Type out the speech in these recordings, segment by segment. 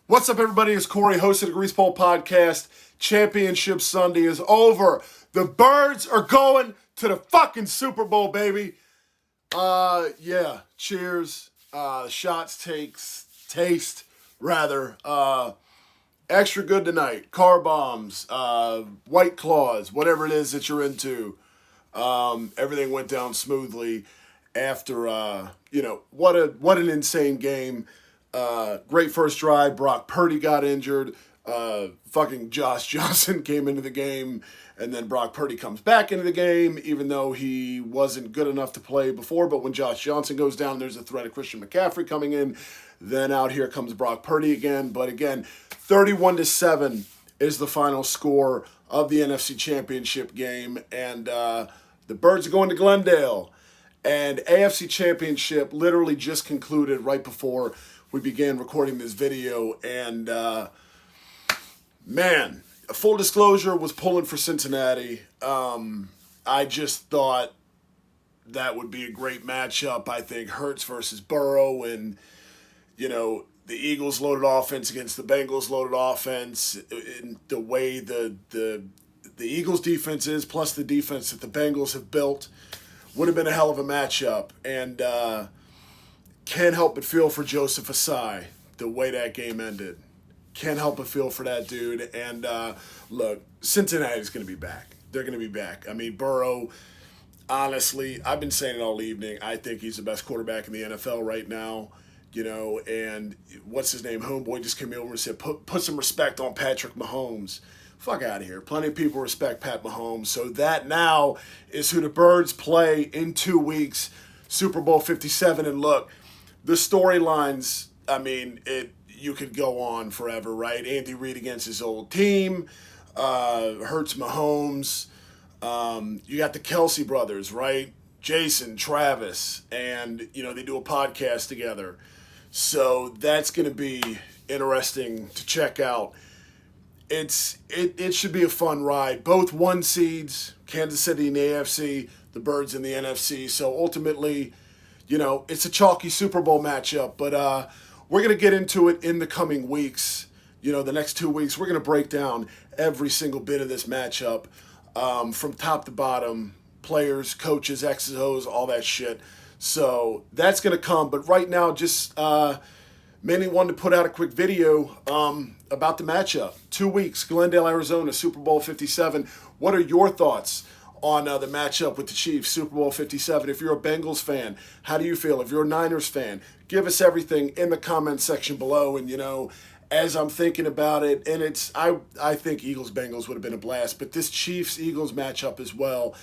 What's up, everybody? It's Corey, host of the Grease Pole Podcast. Championship Sunday is over. The Birds are going to the fucking Super Bowl, baby. Yeah. Cheers. Shots, taste, rather. Extra good tonight. Car bombs, White Claws, whatever it is that you're into. Everything went down smoothly after, what an insane game. Great first drive. Brock Purdy got injured. Fucking Josh Johnson came into the game, and then Brock Purdy comes back into the game, even though he wasn't good enough to play before. But when Josh Johnson goes down, there's a threat of Christian McCaffrey coming in. Then out here comes Brock Purdy again. But again, 31-7 is the final score of the NFC Championship game, and the Birds are going to Glendale. And AFC Championship literally just concluded right before we began recording this video. And, man, full disclosure, was pulling for Cincinnati. I just thought that would be a great matchup. I think Hurts versus Burrow, and, the Eagles loaded offense against the Bengals loaded offense. In the way the Eagles defense is, plus the defense that the Bengals have built, would have been a hell of a matchup. And can't help but feel for Joseph Asai, the way that game ended. Can't help but feel for that dude. And look, Cincinnati's going to be back. They're going to be back. I mean, Burrow, honestly, I've been saying it all evening. I think he's the best quarterback in the NFL right now. And what's his name? Homeboy just came over and said, put some respect on Patrick Mahomes. Fuck out of here. Plenty of people respect Pat Mahomes. So that now is who the Birds play in 2 weeks, Super Bowl 57. And look, the storylines, I mean, you could go on forever, right? Andy Reid against his old team, Hurts Mahomes. You got the Kelsey brothers, right? Jason, Travis, and, they do a podcast together. So that's going to be interesting to check out. It should be a fun ride. Both 1 seeds, Kansas City in the AFC, the Birds in the NFC. So ultimately, it's a chalky Super Bowl matchup. But we're going to get into it in the coming weeks. The next 2 weeks, we're going to break down every single bit of this matchup from top to bottom, players, coaches, X's, O's, all that shit. So that's going to come. But right now, just mainly wanted to put out a quick video about the matchup. 2 weeks, Glendale, Arizona, Super Bowl 57. What are your thoughts on the matchup with the Chiefs, Super Bowl 57? If you're a Bengals fan, how do you feel? If you're a Niners fan, give us everything in the comment section below. And, as I'm thinking about it, and I think Eagles-Bengals would have been a blast, but this Chiefs-Eagles matchup as well,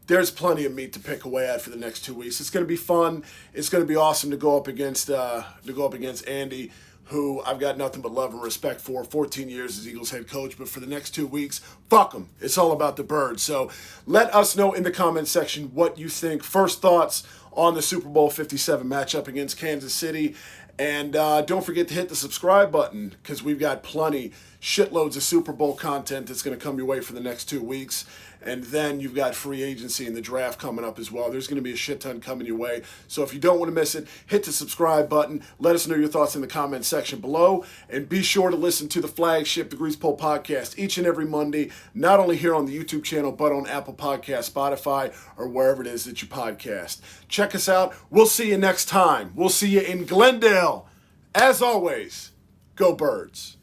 there's plenty of meat to pick away at for the next 2 weeks. It's going to be fun. It's going to be awesome to go up against Andy, who I've got nothing but love and respect for. 14 years as Eagles head coach, but for the next 2 weeks, fuck them. It's all about the Birds. So let us know in the comment section what you think. First thoughts on the Super Bowl 57 matchup against Kansas City. And don't forget to hit the subscribe button, because we've got shitloads of Super Bowl content that's going to come your way for the next 2 weeks. And then you've got free agency and the draft coming up as well. There's going to be a shit ton coming your way. So if you don't want to miss it, hit the subscribe button. Let us know your thoughts in the comment section below. And be sure to listen to the flagship, the Grease Pole Podcast, each and every Monday, not only here on the YouTube channel, but on Apple Podcasts, Spotify, or wherever it is that you podcast. Check us out. We'll see you next time. We'll see you in Glendale. As always, go Birds.